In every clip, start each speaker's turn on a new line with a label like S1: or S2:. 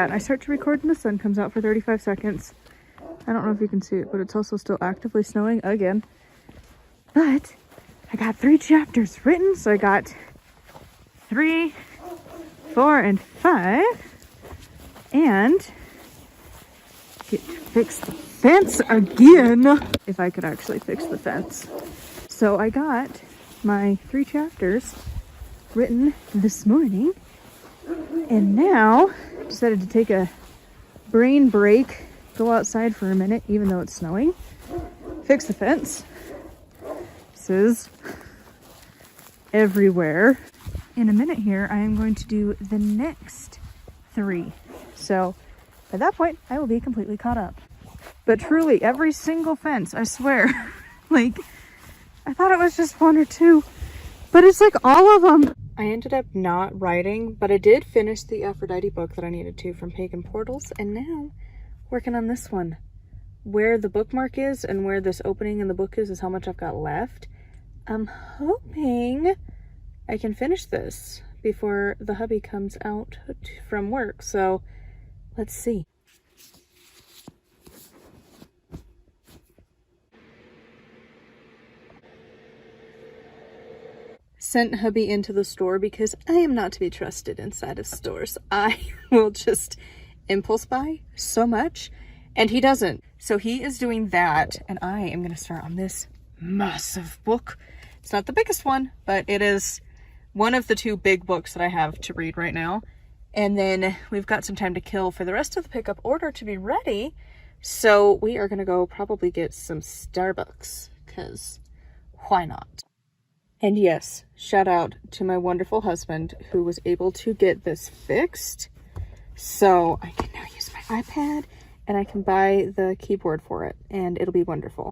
S1: that. I start to record and the sun comes out for 35 seconds. I don't know if you can see it, but it's also still actively snowing again. But I got 3 chapters written, so I got 3, 4, and 5. And get to fix the fence again. If I could actually fix the fence. So I got my 3 chapters written this morning. And now I decided to take a brain break, go outside for a minute, even though it's snowing, fix the fence. This is everywhere. In a minute here, I am going to do the next 3. So at that point, I will be completely caught up. But truly, every single fence, I swear, like, I thought it was just 1 or 2, but it's like all of them. I ended up not writing, but I did finish the Aphrodite book that I needed to from Pagan Portals, and now working on this one. Where the bookmark is and where this opening in the book is how much I've got left. I'm hoping I can finish this before the hubby comes out from work, so let's see. Sent hubby into the store because I am not to be trusted inside of stores. I will just impulse buy so much, and he doesn't. So he is doing that, and I am going to start on this massive book. It's not the biggest one, but it is one of the 2 big books that I have to read right now. And then we've got some time to kill for the rest of the pickup order to be ready. So we are going to go probably get some Starbucks, because why not? And yes, shout out to my wonderful husband who was able to get this fixed. So I can now use my iPad and I can buy the keyboard for it and it'll be wonderful.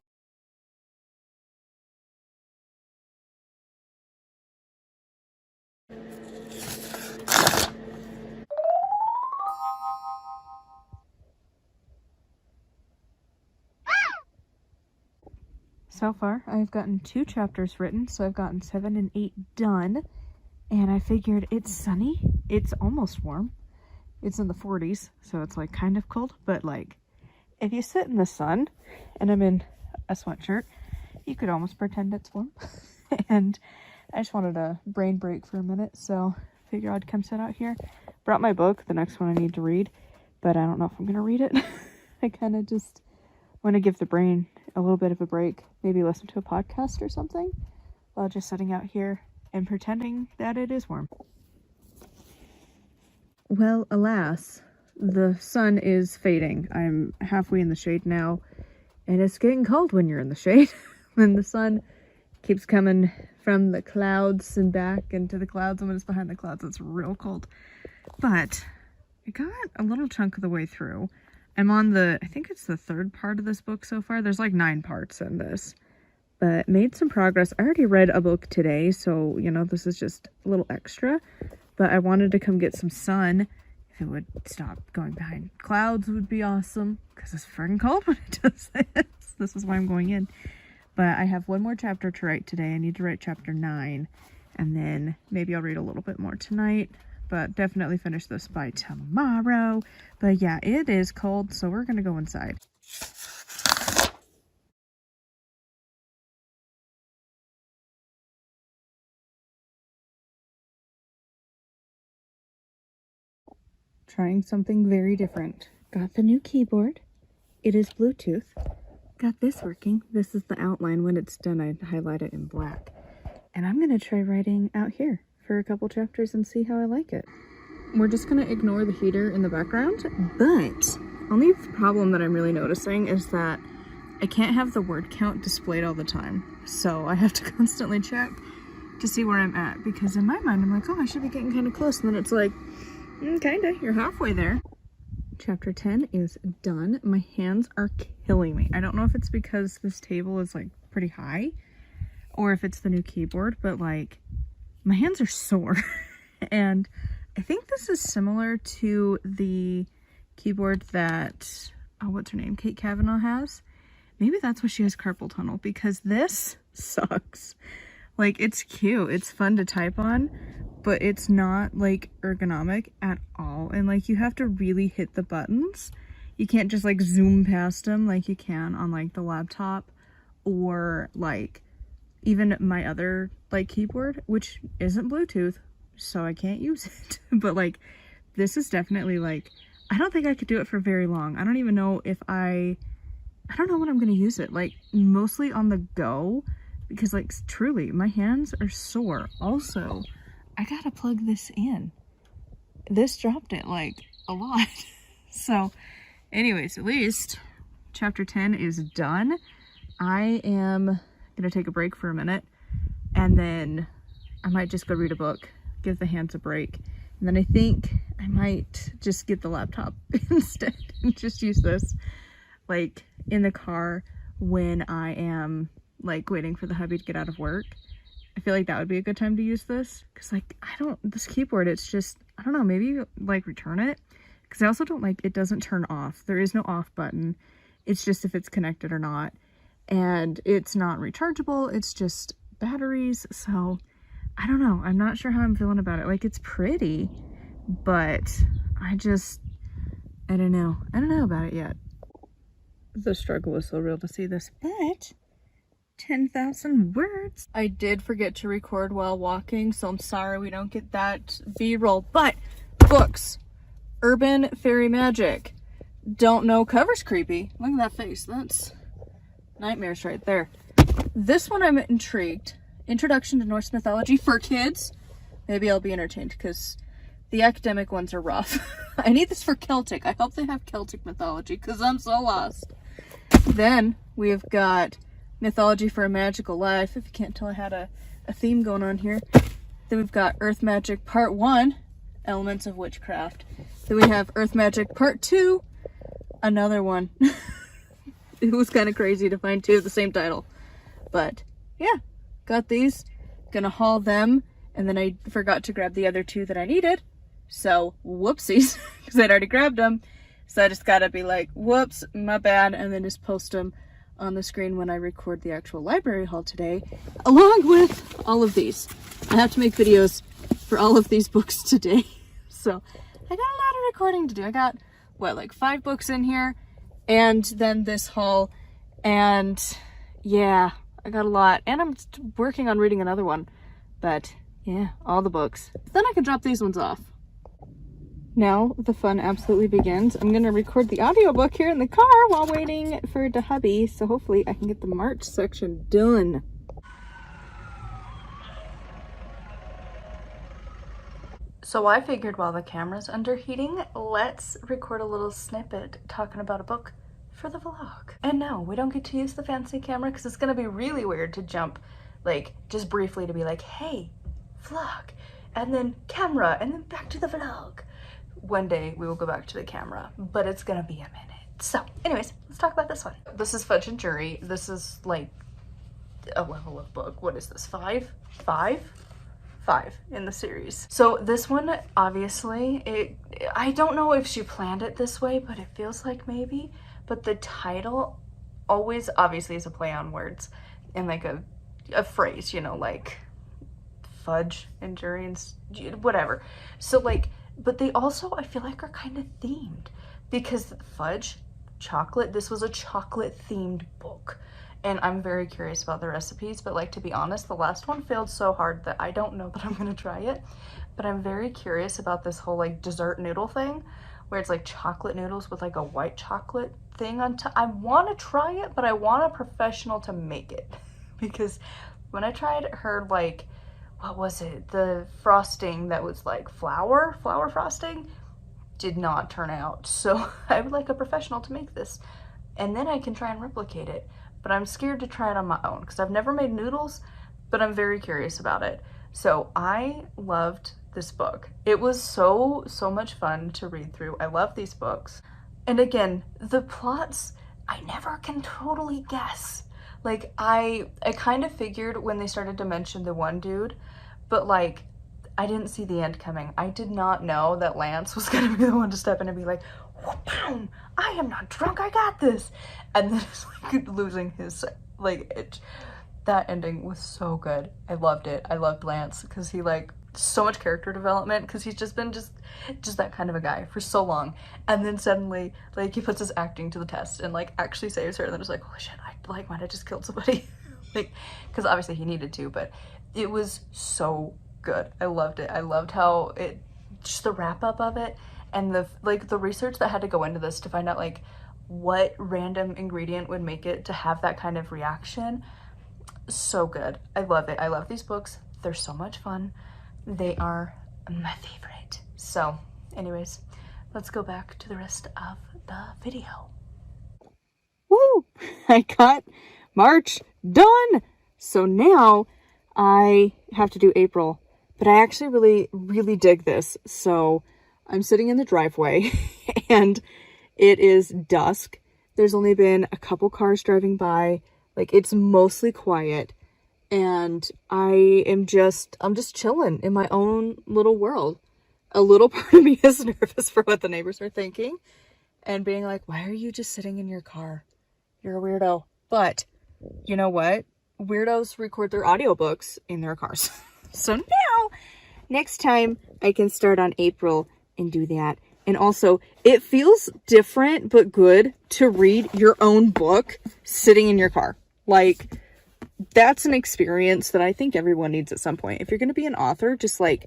S1: So far, I've gotten 2 chapters written, so I've gotten 7 and 8 done. And I figured it's sunny. It's almost warm. It's in the 40s, so it's like kind of cold. But like, if you sit in the sun, and I'm in a sweatshirt, you could almost pretend it's warm. And I just wanted a brain break for a minute, so figure I'd come sit out here. Brought my book, the next one I need to read, but I don't know if I'm going to read it. I kind of just want to give the brain a little bit of a break, maybe listen to a podcast or something while just sitting out here and pretending that it is warm. Well, alas, the sun is fading. I'm halfway in the shade now, and it's getting cold when you're in the shade. When the sun keeps coming from the clouds and back into the clouds, and when it's behind the clouds, it's real cold. But I got a little chunk of the way through. I'm on I think it's the 3rd part of this book so far. There's like 9 parts in this, but made some progress. I already read a book today, so, you know, this is just a little extra, but I wanted to come get some sun. If it would stop going behind clouds, it would be awesome, because it's freaking cold when it does this. This is why I'm going in. But I have 1 more chapter to write today. I need to write chapter 9, and then maybe I'll read a little bit more tonight. But definitely finish this by tomorrow. But yeah, it is cold, so we're gonna go inside. Trying something very different. Got the new keyboard. It is Bluetooth. Got this working. This is the outline. When it's done, I highlight it in black. And I'm gonna try writing out here for a couple chapters and see how I like it. We're just gonna ignore the heater in the background, but only problem that I'm really noticing is that I can't have the word count displayed all the time. So I have to constantly check to see where I'm at, because in my mind I'm like, oh, I should be getting kind of close, and then it's like, kinda, you're halfway there. Chapter 10 is done. My hands are killing me. I don't know if it's because this table is like pretty high or if it's the new keyboard, but like my hands are sore. And I think this is similar to the keyboard that, oh, what's her name? Kate Kavanaugh has. Maybe that's why she has carpal tunnel, because this sucks. Like, it's cute. It's fun to type on, but it's not like ergonomic at all. And like, you have to really hit the buttons. You can't just like zoom past them like you can on like the laptop or like even my other like keyboard, which isn't Bluetooth, so I can't use it. But like, this is definitely like, I don't think I could do it for very long. I don't even know if I don't know when I'm gonna use it. Like, mostly on the go, because like, truly, my hands are sore. Also, I gotta plug this in. This dropped it like a lot. So anyways, at least chapter 10 is done. I am gonna take a break for a minute, and then I might just go read a book, give the hands a break. And then I think I might just get the laptop instead and just use this like in the car when I am like waiting for the hubby to get out of work. I feel like that would be a good time to use this, because like, this keyboard, it's just, I don't know, maybe like return it, because I also don't like, it doesn't turn off. There is no off button. It's just if it's connected or not, and it's not rechargeable. It's just batteries. So I don't know. I'm not sure how I'm feeling about it. Like, it's pretty, but I don't know. I don't know about it yet. The struggle was so real to see this, but 10,000 words. I did forget to record while walking, so I'm sorry we don't get that B-roll, but books. Urban Fairy Magic. Don't know, cover's creepy. Look at that face. That's nightmares right there. This one I'm intrigued. Introduction to Norse Mythology for kids. Maybe I'll be entertained, because the academic ones are rough. I need this for Celtic. I hope they have Celtic mythology, because I'm so lost. Then we've got Mythology for a Magical Life. If you can't tell, I had a theme going on here. Then we've got Earth Magic Part 1, Elements of Witchcraft. Then we have Earth Magic Part 2, another one. It was kind of crazy to find two of the same title. But yeah, got these. Gonna haul them. And then I forgot to grab the other two that I needed. So whoopsies, because I'd already grabbed them. So I just gotta be like, whoops, my bad. And then just post them on the screen when I record the actual library haul today, along with all of these. I have to make videos for all of these books today. So I got a lot of recording to do. I got, what, like 5 books in here, and then this haul, and yeah, I got a lot. And I'm working on reading another one, but yeah, all the books. Then I can drop these ones off. Now the fun absolutely begins. I'm gonna record the audiobook here in the car while waiting for the hubby, so hopefully I can get the March section done. So I figured while the camera's underheating, let's record a little snippet talking about a book for the vlog. And no, we don't get to use the fancy camera, because it's gonna be really weird to jump like just briefly to be like, hey, vlog, and then camera, and then back to the vlog. One day we will go back to the camera, but it's gonna be a minute. So anyways, let's talk about this one. This is Fudge and Jury. This is like a level of book. What is this, 5 in the series. So this one, obviously, I don't know if she planned it this way, but it feels like maybe. But the title always obviously is a play on words and like a phrase, you know, like fudge and jury and whatever. So like, but they also, I feel like, are kind of themed, because fudge, chocolate, this was a chocolate themed book. And I'm very curious about the recipes, but like, to be honest, the last one failed so hard that I don't know that I'm gonna try it. But I'm very curious about this whole like dessert noodle thing, where it's like chocolate noodles with like a white chocolate thing on top. I wanna try it, but I want a professional to make it. Because when I tried her, like, what was it? The frosting that was like flour frosting did not turn out. So I would like a professional to make this, and then I can try and replicate it. But I'm scared to try it on my own, because I've never made noodles, but I'm very curious about it. So I loved this book. It was so much fun to read through. I love these books. And again, the plots, I never can totally guess. Like, I kind of figured when they started to mention the one dude, but like, I didn't see the end coming. I did not know that Lance was gonna be the one to step in and be like, whoop, I am not drunk, I got this. And then it's like losing his, like,
S2: That ending was so good. I loved it. I loved Lance because he like so much character development because he's just been just that kind of a guy for so long, and then suddenly like he puts his acting to the test and like actually saves her, and then it's like, holy shit, I like might have just killed somebody. Like, because obviously he needed to, but it was so good. I loved it. I loved how it, just the wrap up of it, and the like the research that had to go into this to find out like what random ingredient would make it to have that kind of reaction. So good. I love it. I love these books. They're so much fun. They are my favorite. So anyways, let's go back to the rest of the video.
S1: Woo! I got March done. So now I have to do April, but I actually really dig this. So I'm sitting in the driveway and it is dusk. There's only been a couple cars driving by. Like, it's mostly quiet, and I'm just chilling in my own little world. A little part of me is nervous for what the neighbors are thinking and being like, why are you just sitting in your car? You're a weirdo. But you know what? Weirdos record their audiobooks in their cars. So now, next time I can start on April and do that. And also, it feels different but good to read your own book sitting in your car. Like, that's an experience that I think everyone needs at some point. If you're going to be an author, just like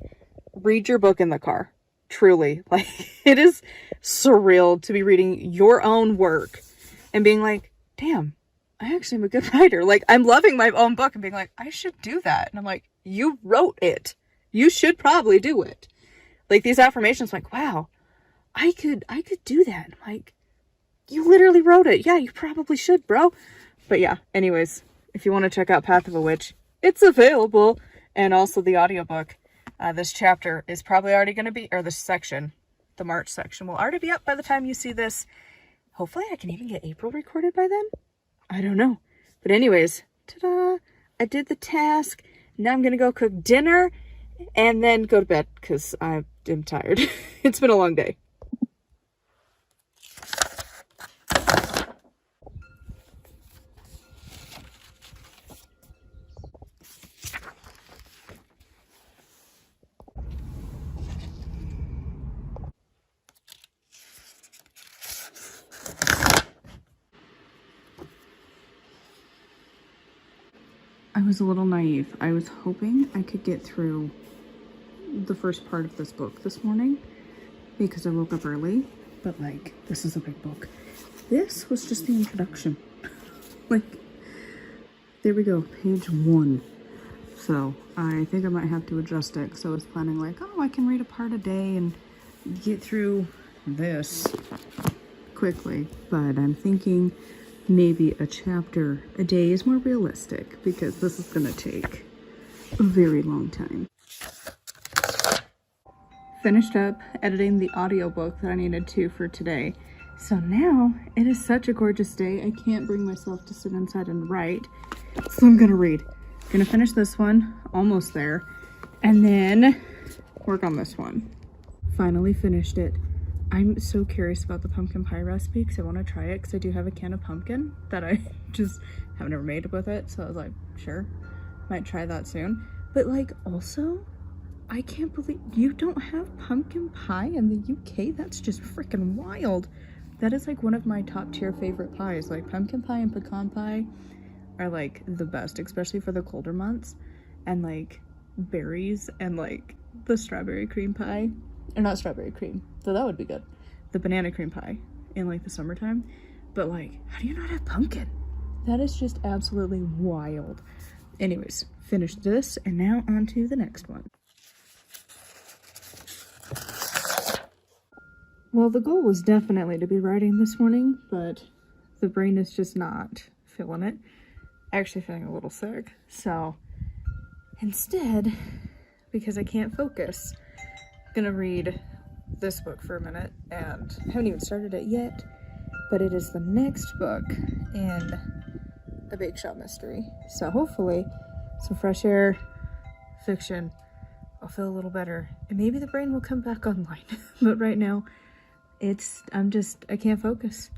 S1: read your book in the car. Truly. Like, it is surreal to be reading your own work and being like, damn, I actually am a good writer. Like, I'm loving my own book and being like, I should do that. And I'm like, you wrote it. You should probably do it. Like, these affirmations, like, wow, I could do that. I'm like, you literally wrote it. Yeah, you probably should, bro. But yeah, anyways, if you want to check out Path of a Witch, it's available. And also the audiobook. This chapter is probably already going to be, or this section, the March section, will already be up by the time you see this. Hopefully I can even get April recorded by then. I don't know. But anyways, ta-da! I did the task. Now I'm going to go cook dinner and then go to bed because I am tired. It's been a long day. I was a little naive. I was hoping I could get through the first part of this book this morning because I woke up early, but like, this is a big book. This was just the introduction. Like, there we go, page 1. So I think I might have to adjust it because I was planning like, oh, I can read a part a day and get through this quickly, but I'm thinking maybe a chapter a day is more realistic because this is gonna take a very long time. Finished up editing the audiobook that I needed to for today. So now it is such a gorgeous day. I can't bring myself to sit inside and write. So I'm gonna read. Gonna finish this one, almost there, and then work on this one. Finally finished it. I'm so curious about the pumpkin pie recipe because I want to try it because I do have a can of pumpkin that I just have never made with it. So I was like, sure, might try that soon. But like, also, I can't believe you don't have pumpkin pie in the UK. That's just freaking wild. That is like one of my top tier favorite pies. Like, pumpkin pie and pecan pie are like the best, especially for the colder months. And like berries and like the strawberry cream pie. Or not strawberry cream, though that would be good. The banana cream pie in like the summertime. But like, how do you not have pumpkin? That is just absolutely wild. Anyways, finished this and now on to the next one. Well, the goal was definitely to be writing this morning, but the brain is just not feeling it. Actually feeling a little sick. So instead, because I can't focus, gonna read this book for a minute, and I haven't even started it yet, but it is the next book in a bake shop mystery. So hopefully some fresh air, fiction, I'll feel a little better, and maybe the brain will come back online. But right now I can't focus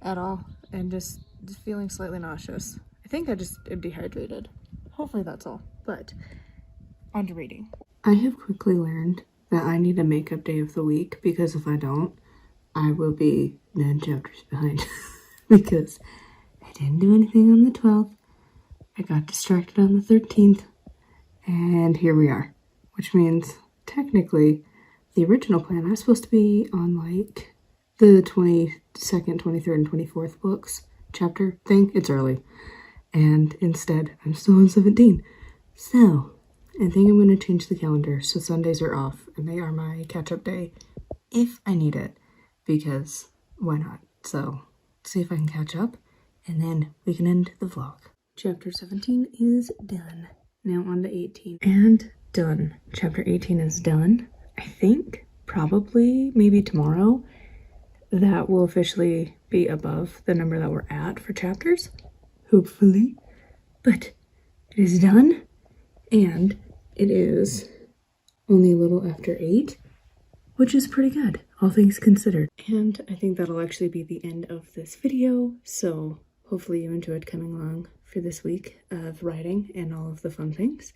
S1: at all, and just feeling slightly nauseous. I think think I just am dehydrated. Hopefully that's all, but on to reading. I have quickly learned that I need a makeup day of the week, because if I don't, I will be 9 chapters behind. Because I didn't do anything on the 12th, I got distracted on the 13th, and here we are. Which means, technically, the original plan, I was supposed to be on like the 22nd, 23rd, and 24th books chapter thing. It's early. And instead, I'm still on 17. So, I think I'm going to change the calendar so Sundays are off and they are my catch-up day if I need it, because why not? So, see if I can catch up and then we can end the vlog. Chapter 17 is done. Now on to 18. And done. Chapter 18 is done. I think probably maybe tomorrow that will officially be above the number that we're at for chapters. Hopefully. But it is done. And it is only a little after 8, which is pretty good, all things considered. And I think that'll actually be the end of this video. So hopefully you enjoyed coming along for this week of writing and all of the fun things.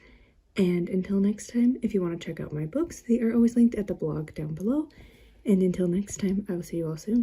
S1: And until next time, if you want to check out my books, they are always linked at the blog down below. And until next time, I will see you all soon.